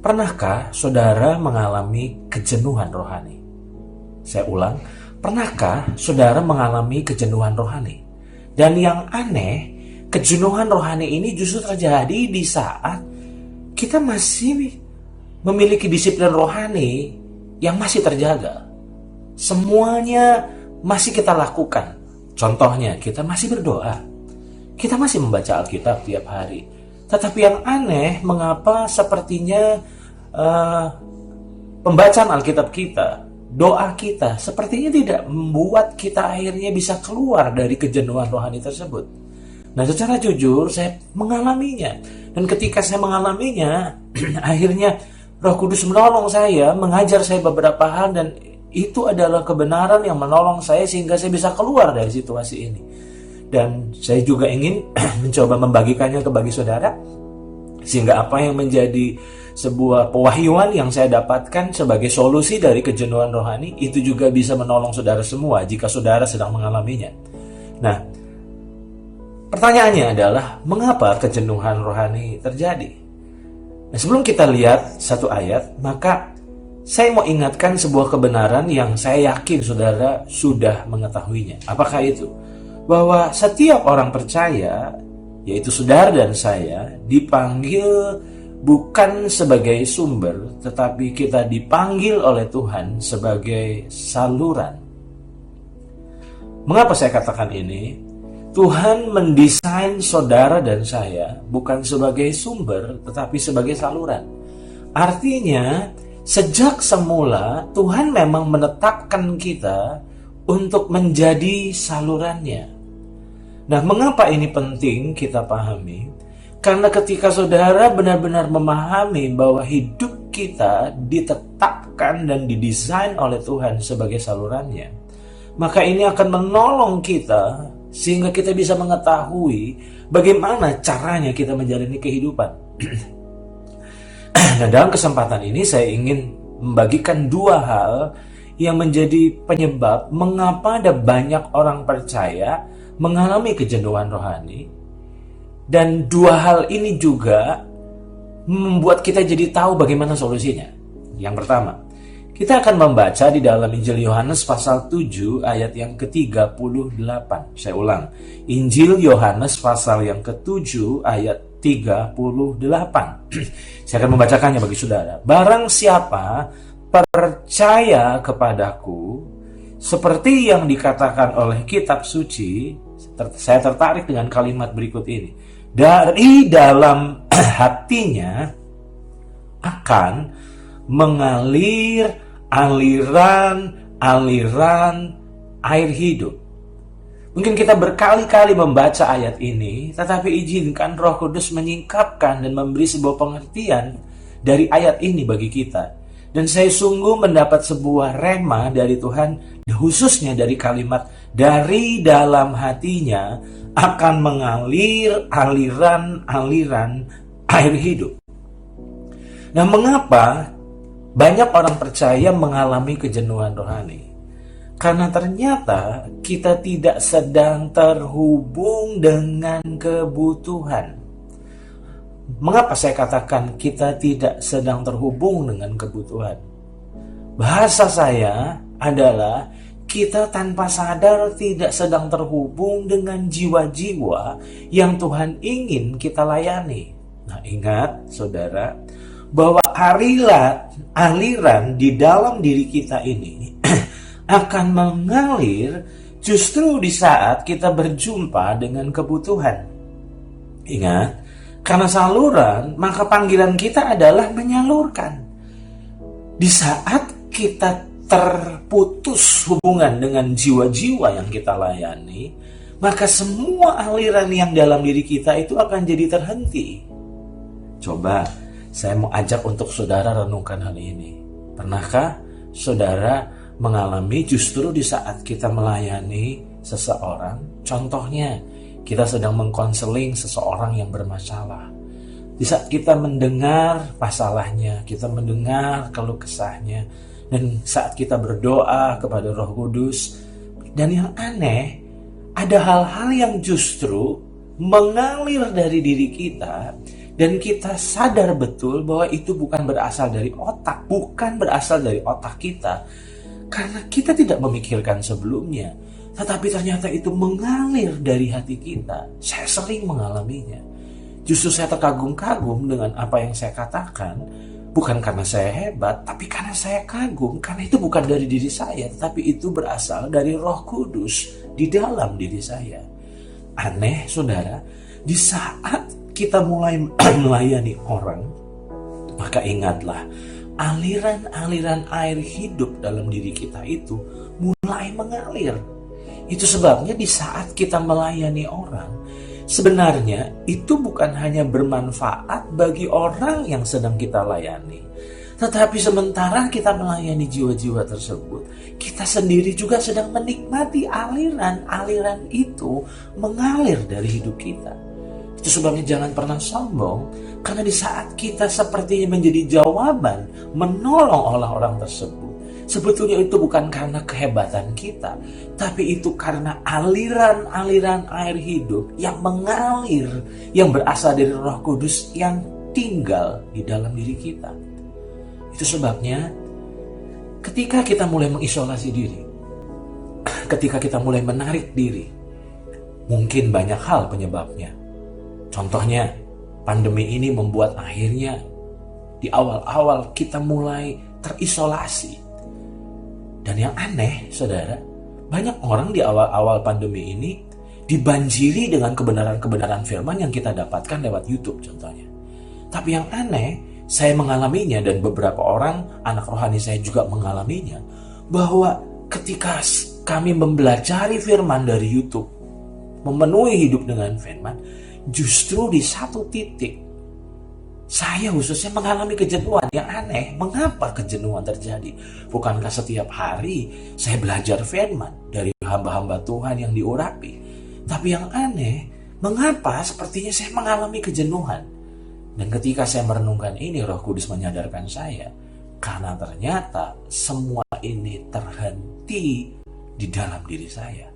Pernahkah saudara mengalami kejenuhan rohani? Saya ulang, pernahkah saudara mengalami kejenuhan rohani? Dan yang aneh, kejenuhan rohani ini justru terjadi di saat kita masih memiliki disiplin rohani yang masih terjaga. Semuanya masih kita lakukan. Contohnya, kita masih berdoa. Kita masih membaca Alkitab tiap hari. Tetapi yang aneh, mengapa sepertinya pembacaan Alkitab kita, doa kita, sepertinya tidak membuat kita akhirnya bisa keluar dari kejenuhan rohani tersebut. Nah, secara jujur, saya mengalaminya. Dan ketika saya mengalaminya, akhirnya Roh Kudus menolong saya, mengajar saya beberapa hal, dan itu adalah kebenaran yang menolong saya sehingga saya bisa keluar dari situasi ini. Dan saya juga ingin mencoba membagikannya bagi saudara, sehingga apa yang menjadi sebuah pewahyuan yang saya dapatkan sebagai solusi dari kejenuhan rohani, itu juga bisa menolong saudara semua jika saudara sedang mengalaminya. Nah, pertanyaannya adalah, mengapa kejenuhan rohani terjadi? Nah, sebelum kita lihat satu ayat, maka saya mau ingatkan sebuah kebenaran yang saya yakin saudara sudah mengetahuinya. Apakah itu? Bahwa setiap orang percaya, yaitu saudara dan saya, dipanggil bukan sebagai sumber, tetapi kita dipanggil oleh Tuhan sebagai saluran. Mengapa saya katakan ini? Tuhan mendesain saudara dan saya bukan sebagai sumber, tetapi sebagai saluran. Artinya, sejak semula Tuhan memang menetapkan kita untuk menjadi salurannya. Nah, mengapa ini penting kita pahami? Karena ketika saudara benar-benar memahami bahwa hidup kita ditetapkan dan didesain oleh Tuhan sebagai salurannya, maka ini akan menolong kita sehingga kita bisa mengetahui bagaimana caranya kita menjalani kehidupan. Nah, dalam kesempatan ini saya ingin membagikan dua hal yang menjadi penyebab mengapa ada banyak orang percaya mengalami kejenuhan rohani. Dan dua hal ini juga membuat kita jadi tahu bagaimana solusinya. Yang pertama, kita akan membaca di dalam Injil Yohanes pasal 7 ayat yang ke-38. Saya ulang, Injil Yohanes pasal yang ke-7 ayat 38. Saya akan membacakannya bagi saudara. Barang siapa percaya kepadaku, seperti yang dikatakan oleh kitab suci, saya tertarik dengan kalimat berikut ini. Dari dalam hatinya akan mengalir aliran air hidup. Mungkin kita berkali-kali membaca ayat ini, tetapi izinkan Roh Kudus menyingkapkan dan memberi sebuah pengertian dari ayat ini bagi kita. Dan saya sungguh mendapat sebuah rema dari Tuhan, khususnya dari kalimat dari dalam hatinya akan mengalir aliran air hidup. Nah, mengapa banyak orang percaya mengalami kejenuhan rohani? Karena ternyata kita tidak sedang terhubung dengan kebutuhan. Mengapa saya katakan kita tidak sedang terhubung dengan kebutuhan? Bahasa saya adalah kita tanpa sadar tidak sedang terhubung dengan jiwa-jiwa yang Tuhan ingin kita layani. Nah, ingat saudara, bahwa aliran di dalam diri kita ini akan mengalir justru di saat kita berjumpa dengan kebutuhan. Ingat, karena saluran, maka panggilan kita adalah menyalurkan. Di saat kita terputus hubungan dengan jiwa-jiwa yang kita layani, maka semua aliran yang dalam diri kita itu akan jadi terhenti. Coba, saya mau ajak untuk saudara renungkan hal ini. Pernahkah saudara mengalami justru di saat kita melayani seseorang? Contohnya, kita sedang mengkonseling seseorang yang bermasalah. Di saat kita mendengar masalahnya, kita mendengar keluh kesahnya, dan saat kita berdoa kepada Roh Kudus, dan yang aneh, ada hal-hal yang justru mengalir dari diri kita Dan kita sadar betul bahwa itu bukan berasal dari otak, bukan berasal dari otak kita. Karena kita tidak memikirkan sebelumnya, tetapi ternyata itu mengalir dari hati kita. Saya sering mengalaminya. Justru saya terkagum-kagum dengan apa yang saya katakan, bukan karena saya hebat, tapi karena saya kagum, karena itu bukan dari diri saya, tetapi itu berasal dari Roh Kudus di dalam diri saya. Aneh, saudara, di saat kita mulai melayani orang, maka ingatlah, aliran-aliran air hidup dalam diri kita itu mulai mengalir. Itu sebabnya di saat kita melayani orang, sebenarnya itu bukan hanya bermanfaat bagi orang yang sedang kita layani, tetapi sementara kita melayani jiwa-jiwa tersebut, kita sendiri juga sedang menikmati aliran-aliran itu mengalir dari hidup kita. Itu sebabnya jangan pernah sombong, karena di saat kita sepertinya menjadi jawaban menolong orang-orang tersebut, sebetulnya itu bukan karena kehebatan kita, tapi itu karena aliran-aliran air hidup yang mengalir, yang berasal dari Roh Kudus yang tinggal di dalam diri kita. Itu sebabnya ketika kita mulai mengisolasi diri, ketika kita mulai menarik diri, mungkin banyak hal penyebabnya. Contohnya, pandemi ini membuat akhirnya di awal-awal kita mulai terisolasi. Dan yang aneh, saudara, banyak orang di awal-awal pandemi ini dibanjiri dengan kebenaran-kebenaran firman yang kita dapatkan lewat YouTube contohnya. Tapi yang aneh, saya mengalaminya dan beberapa orang, anak rohani saya juga mengalaminya, bahwa ketika kami mempelajari firman dari YouTube, memenuhi hidup dengan firman, justru di satu titik, saya khususnya mengalami kejenuhan yang aneh. Mengapa kejenuhan terjadi? Bukankah setiap hari saya belajar firman dari hamba-hamba Tuhan yang diurapi? Tapi yang aneh, mengapa sepertinya saya mengalami kejenuhan? Dan ketika saya merenungkan ini, Roh Kudus menyadarkan saya, karena ternyata semua ini terhenti di dalam diri saya.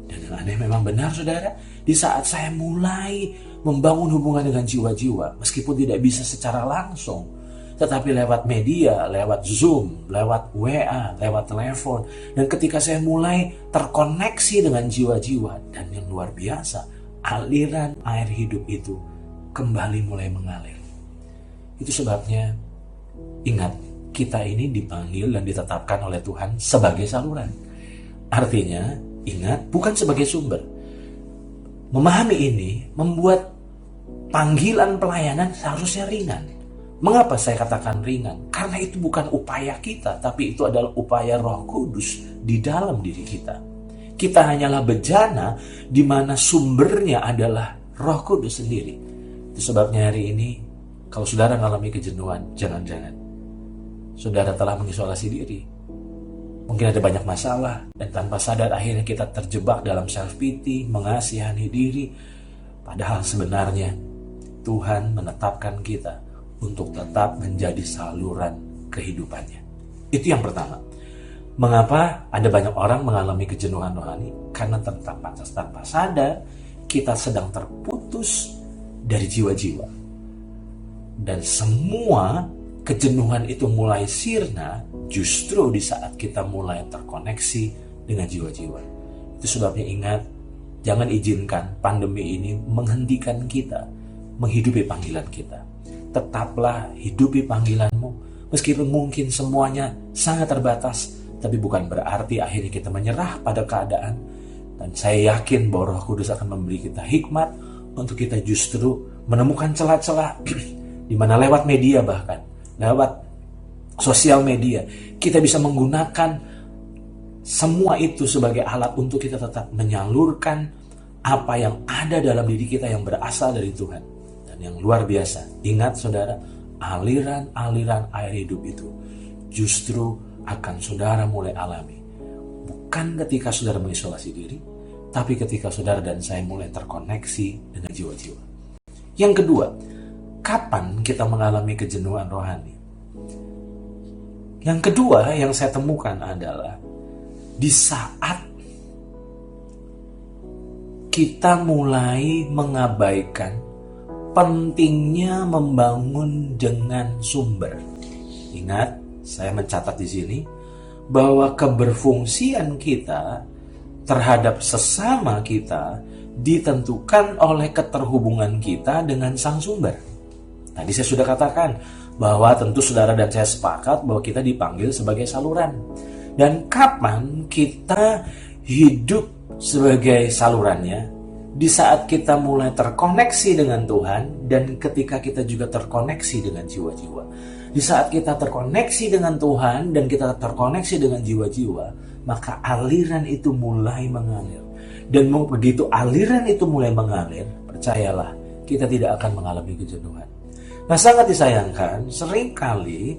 Dan yang aneh memang benar, saudara, di saat saya mulai membangun hubungan dengan jiwa-jiwa, meskipun tidak bisa secara langsung, tetapi lewat media, lewat Zoom, lewat WA, lewat telepon, dan ketika saya mulai terkoneksi dengan jiwa-jiwa, dan yang luar biasa, aliran air hidup itu kembali mulai mengalir. Itu sebabnya, ingat, kita ini dipanggil dan ditetapkan oleh Tuhan sebagai saluran. Artinya, ingat, bukan sebagai sumber. Memahami ini membuat panggilan pelayanan seharusnya ringan. Mengapa saya katakan ringan? Karena itu bukan upaya kita, tapi itu adalah upaya Roh Kudus di dalam diri kita. Kita hanyalah bejana di mana sumbernya adalah Roh Kudus sendiri. Itu sebabnya hari ini, kalau saudara mengalami kejenuhan, jangan-jangan saudara telah mengisolasi diri. Mungkin ada banyak masalah, dan tanpa sadar akhirnya kita terjebak dalam self-pity, mengasihani diri. Padahal sebenarnya Tuhan menetapkan kita untuk tetap menjadi saluran kehidupannya. Itu yang pertama. Mengapa ada banyak orang mengalami kejenuhan rohani? Karena tanpa sadar kita sedang terputus dari jiwa-jiwa. Dan semua kejenuhan itu mulai sirna justru di saat kita mulai terkoneksi dengan jiwa-jiwa. Itu sebabnya ingat, jangan izinkan pandemi ini menghentikan kita menghidupi panggilan kita. Tetaplah hidupi panggilanmu, meskipun mungkin semuanya sangat terbatas, tapi bukan berarti akhirnya kita menyerah pada keadaan. Dan saya yakin bahwa Roh Kudus akan memberi kita hikmat untuk kita justru menemukan celah-celah di mana lewat media, bahkan lewat sosial media, kita bisa menggunakan semua itu sebagai alat untuk kita tetap menyalurkan apa yang ada dalam diri kita yang berasal dari Tuhan. Dan yang luar biasa, ingat saudara, aliran-aliran air hidup itu justru akan saudara mulai alami. Bukan ketika saudara mengisolasi diri, tapi ketika saudara dan saya mulai terkoneksi dengan jiwa-jiwa. Yang kedua, kapan kita mengalami kejenuhan rohani? Yang kedua yang saya temukan adalah di saat kita mulai mengabaikan pentingnya membangun dengan sumber. Ingat, saya mencatat di sini bahwa keberfungsian kita terhadap sesama kita ditentukan oleh keterhubungan kita dengan sang sumber. Tadi saya sudah katakan bahwa tentu saudara dan saya sepakat bahwa kita dipanggil sebagai saluran. Dan kapan kita hidup sebagai salurannya? Di saat kita mulai terkoneksi dengan Tuhan dan ketika kita juga terkoneksi dengan jiwa-jiwa. Di saat kita terkoneksi dengan Tuhan dan kita terkoneksi dengan jiwa-jiwa, maka aliran itu mulai mengalir. Dan begitu aliran itu mulai mengalir, percayalah, kita tidak akan mengalami kejenuhan. Nah, sangat disayangkan, seringkali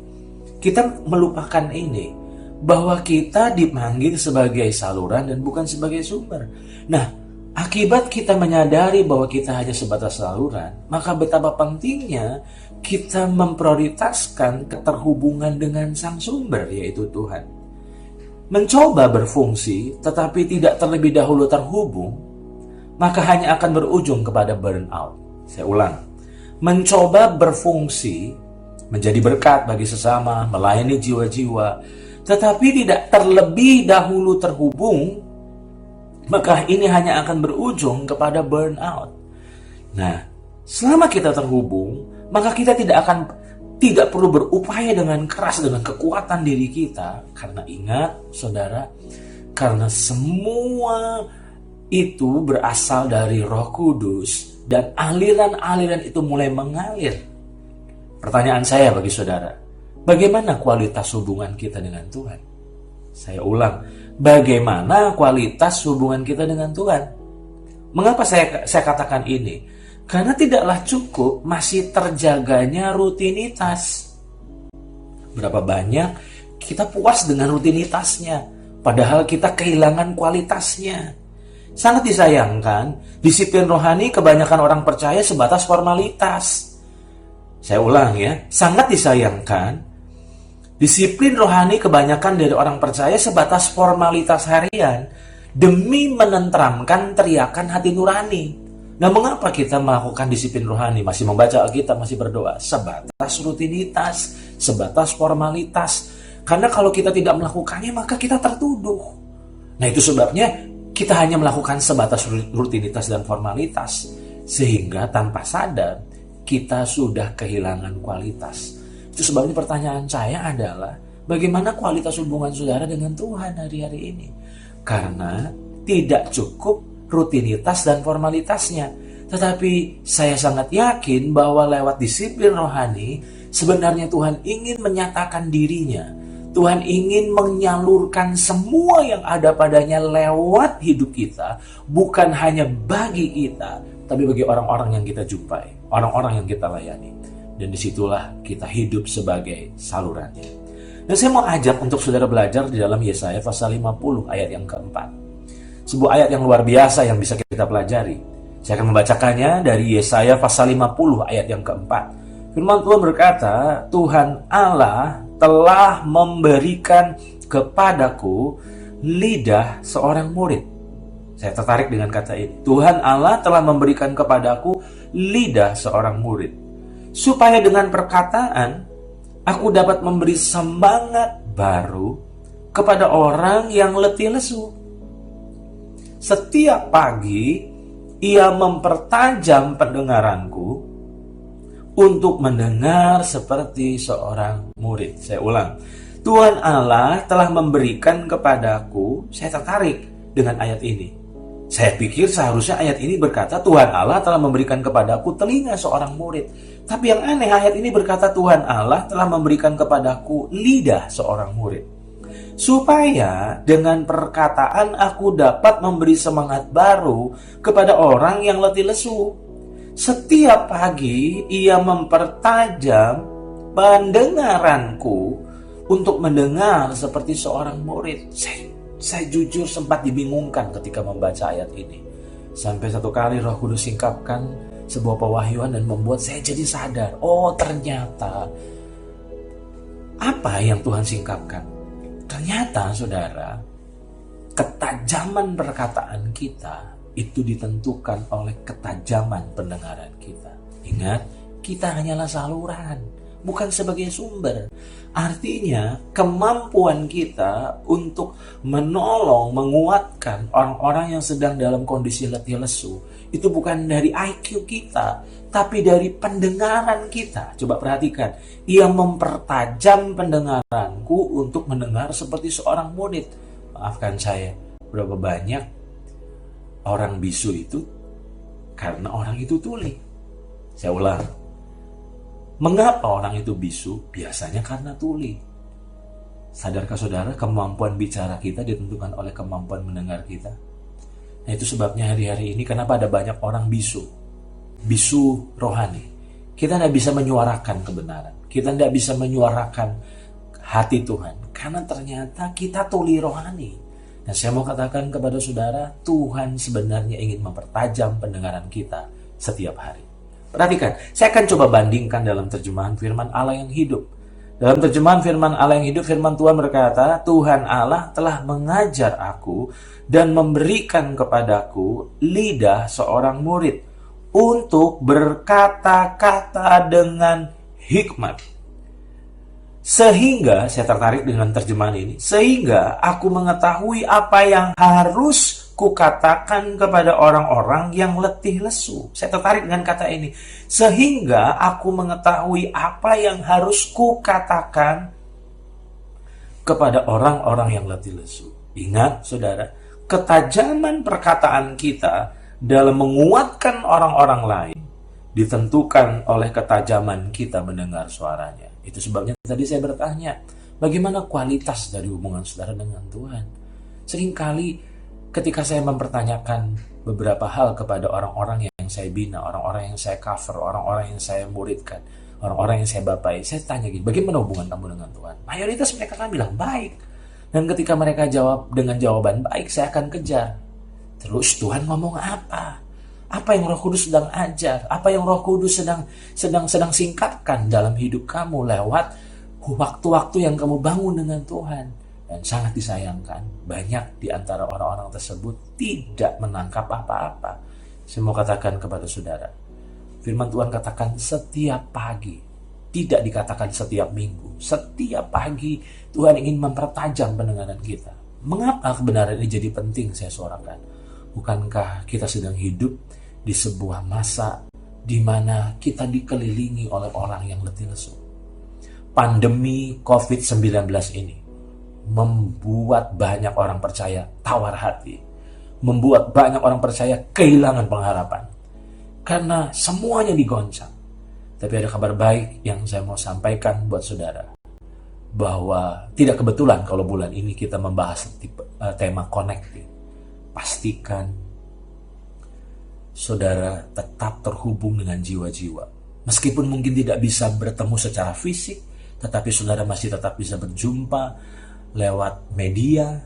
kita melupakan ini, bahwa kita dipanggil sebagai saluran dan bukan sebagai sumber. Nah, akibat kita menyadari bahwa kita hanya sebatas saluran, maka betapa pentingnya kita memprioritaskan keterhubungan dengan sang sumber, yaitu Tuhan. Mencoba berfungsi, tetapi tidak terlebih dahulu terhubung, maka hanya akan berujung kepada burnout. Saya ulang, mencoba berfungsi, menjadi berkat bagi sesama, melayani jiwa-jiwa, tetapi tidak terlebih dahulu terhubung, maka ini hanya akan berujung kepada burnout. Nah, selama kita terhubung, maka kita tidak perlu berupaya dengan keras, dengan kekuatan diri kita. Karena ingat, saudara, karena semua itu berasal dari Roh Kudus dan aliran-aliran itu mulai mengalir. Pertanyaan saya bagi saudara, bagaimana kualitas hubungan kita dengan Tuhan? Saya ulang, bagaimana kualitas hubungan kita dengan Tuhan? Mengapa saya katakan ini? Karena tidaklah cukup masih terjaganya rutinitas. Berapa banyak kita puas dengan rutinitasnya, padahal kita kehilangan kualitasnya. Sangat disayangkan, disiplin rohani kebanyakan orang percaya sebatas formalitas. Saya ulang ya, sangat disayangkan, disiplin rohani kebanyakan dari orang percaya sebatas formalitas harian demi menenteramkan teriakan hati nurani. Nah, mengapa kita melakukan disiplin rohani? Masih membaca Alkitab, masih berdoa. Sebatas rutinitas, sebatas formalitas. Karena kalau kita tidak melakukannya, maka kita tertuduh. Nah, itu sebabnya kita hanya melakukan sebatas rutinitas dan formalitas. Sehingga tanpa sadar, kita sudah kehilangan kualitas. Itu sebabnya pertanyaan saya adalah, bagaimana kualitas hubungan saudara dengan Tuhan hari-hari ini? Karena tidak cukup rutinitas dan formalitasnya. Tetapi saya sangat yakin bahwa lewat disiplin rohani, sebenarnya Tuhan ingin menyatakan dirinya. Tuhan ingin menyalurkan semua yang ada padanya lewat hidup kita. Bukan hanya bagi kita, tapi bagi orang-orang yang kita jumpai, orang-orang yang kita layani. Dan disitulah kita hidup sebagai salurannya. Dan saya mau ajak untuk saudara belajar di dalam Yesaya pasal 50 ayat yang keempat. Sebuah ayat yang luar biasa yang bisa kita pelajari. Saya akan membacakannya dari Yesaya pasal 50 ayat yang keempat. Firman Tuhan berkata, Tuhan Allah telah memberikan kepadaku lidah seorang murid. Saya tertarik dengan kata ini. Tuhan Allah telah memberikan kepadaku lidah seorang murid, supaya dengan perkataan aku dapat memberi semangat baru kepada orang yang letih lesu. Setiap pagi ia mempertajam pendengaranku untuk mendengar seperti seorang murid. Saya ulang. Tuhan Allah telah memberikan kepadaku, saya tertarik dengan ayat ini. Saya pikir seharusnya ayat ini berkata Tuhan Allah telah memberikan kepadaku telinga seorang murid. Tapi yang aneh, ayat ini berkata Tuhan Allah telah memberikan kepadaku lidah seorang murid, supaya dengan perkataan aku dapat memberi semangat baru kepada orang yang letih lesu. Setiap pagi ia mempertajam pendengaranku untuk mendengar seperti seorang murid. Saya jujur sempat dibingungkan ketika membaca ayat ini. Sampai satu kali Roh Kudus singkapkan sebuah pewahyuan dan membuat saya jadi sadar. Oh, ternyata apa yang Tuhan singkapkan? Ternyata, saudara, ketajaman perkataan kita itu ditentukan oleh ketajaman pendengaran kita. Ingat, kita hanyalah saluran, bukan sebagai sumber. Artinya, kemampuan kita untuk menolong, menguatkan orang-orang yang sedang dalam kondisi letih lesu, itu bukan dari IQ kita, tapi dari pendengaran kita. Coba perhatikan, ia mempertajam pendengaranku untuk mendengar seperti seorang murid. Maafkan saya, berapa banyak orang bisu itu karena orang itu tuli. Saya ulang, mengapa orang itu bisu? Biasanya karena tuli. Sadarkah saudara, kemampuan bicara kita ditentukan oleh kemampuan mendengar kita? Nah, itu sebabnya hari-hari ini kenapa ada banyak orang bisu rohani. Kita tidak bisa menyuarakan kebenaran. Kita tidak bisa menyuarakan hati Tuhan. Karena ternyata kita tuli rohani. Dan saya mau katakan kepada saudara, Tuhan sebenarnya ingin mempertajam pendengaran kita setiap hari. Perhatikan, saya akan coba bandingkan dalam terjemahan firman Allah yang hidup. Dalam terjemahan firman Allah yang hidup, firman Tuhan berkata, Tuhan Allah telah mengajar aku dan memberikan kepadaku lidah seorang murid untuk berkata-kata dengan hikmat. Sehingga, saya tertarik dengan terjemahan ini, sehingga aku mengetahui apa yang harus kukatakan kepada orang-orang yang letih lesu. Saya tertarik dengan kata ini. Sehingga aku mengetahui apa yang harus kukatakan kepada orang-orang yang letih lesu. Ingat, saudara, ketajaman perkataan kita dalam menguatkan orang-orang lain ditentukan oleh ketajaman kita mendengar suaranya. Itu sebabnya tadi saya bertanya, bagaimana kualitas dari hubungan saudara dengan Tuhan? Seringkali ketika saya mempertanyakan beberapa hal kepada orang-orang yang saya bina, orang-orang yang saya cover, orang-orang yang saya muridkan, orang-orang yang saya bapai, saya tanya gini, bagaimana hubungan kamu dengan Tuhan? Mayoritas mereka kan bilang baik. Dan ketika mereka jawab dengan jawaban baik, saya akan kejar. Terus Tuhan ngomong apa? Apa yang Roh Kudus sedang ajar? Apa yang Roh Kudus sedang singkapkan dalam hidup kamu lewat waktu-waktu yang kamu bangun dengan Tuhan? Dan sangat disayangkan, banyak di antara orang-orang tersebut tidak menangkap apa-apa. Saya mau katakan kepada saudara, firman Tuhan katakan setiap pagi, tidak dikatakan setiap minggu. Setiap pagi Tuhan ingin mempertajam pendengaran kita. Mengapa kebenaran ini jadi penting saya suarakan? Bukankah kita sedang hidup di sebuah masa di mana kita dikelilingi oleh orang yang letih lesu? Pandemi COVID-19 ini membuat banyak orang percaya tawar hati, membuat banyak orang percaya kehilangan pengharapan karena semuanya digoncang. Tapi ada kabar baik yang saya mau sampaikan buat saudara, bahwa tidak kebetulan kalau bulan ini kita membahas tema connecting. Pastikan saudara tetap terhubung dengan jiwa-jiwa. Meskipun mungkin tidak bisa bertemu secara fisik, tetapi saudara masih tetap bisa berjumpa lewat media,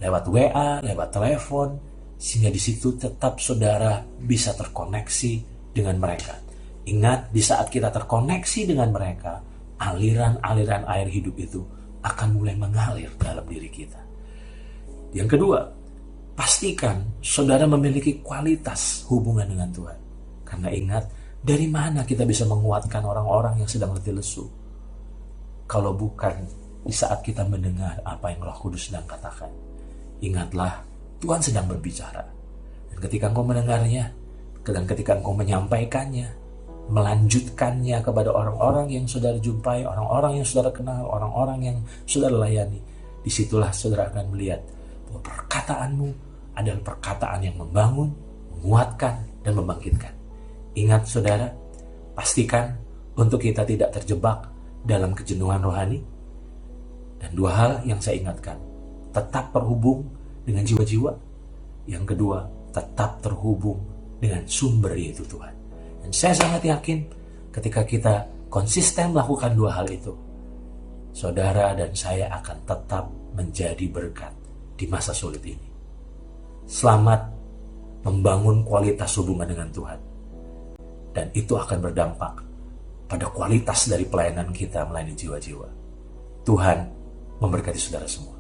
lewat WA, lewat telepon, sehingga di situ tetap saudara bisa terkoneksi dengan mereka. Ingat, di saat kita terkoneksi dengan mereka, aliran-aliran air hidup itu akan mulai mengalir dalam diri kita. Yang kedua, pastikan saudara memiliki kualitas hubungan dengan Tuhan. Karena ingat, dari mana kita bisa menguatkan orang-orang yang sedang letih lesu? Kalau bukan di saat kita mendengar apa yang Roh Kudus sedang katakan. Ingatlah, Tuhan sedang berbicara. Dan ketika engkau mendengarnya, dan ketika engkau menyampaikannya, melanjutkannya kepada orang-orang yang saudara jumpai, orang-orang yang saudara kenal, orang-orang yang saudara layani, disitulah saudara akan melihat bahwa perkataanmu adalah perkataan yang membangun, menguatkan, dan membangkitkan. Ingat saudara, pastikan untuk kita tidak terjebak dalam kejenuhan rohani. Dan dua hal yang saya ingatkan, tetap terhubung dengan jiwa-jiwa. Yang kedua, tetap terhubung dengan sumber, yaitu Tuhan. Dan saya sangat yakin ketika kita konsisten melakukan dua hal itu, saudara dan saya akan tetap menjadi berkat di masa sulit ini. Selamat membangun kualitas hubungan dengan Tuhan. Dan itu akan berdampak pada kualitas dari pelayanan kita melayani jiwa-jiwa. Tuhan memberkati saudara semua.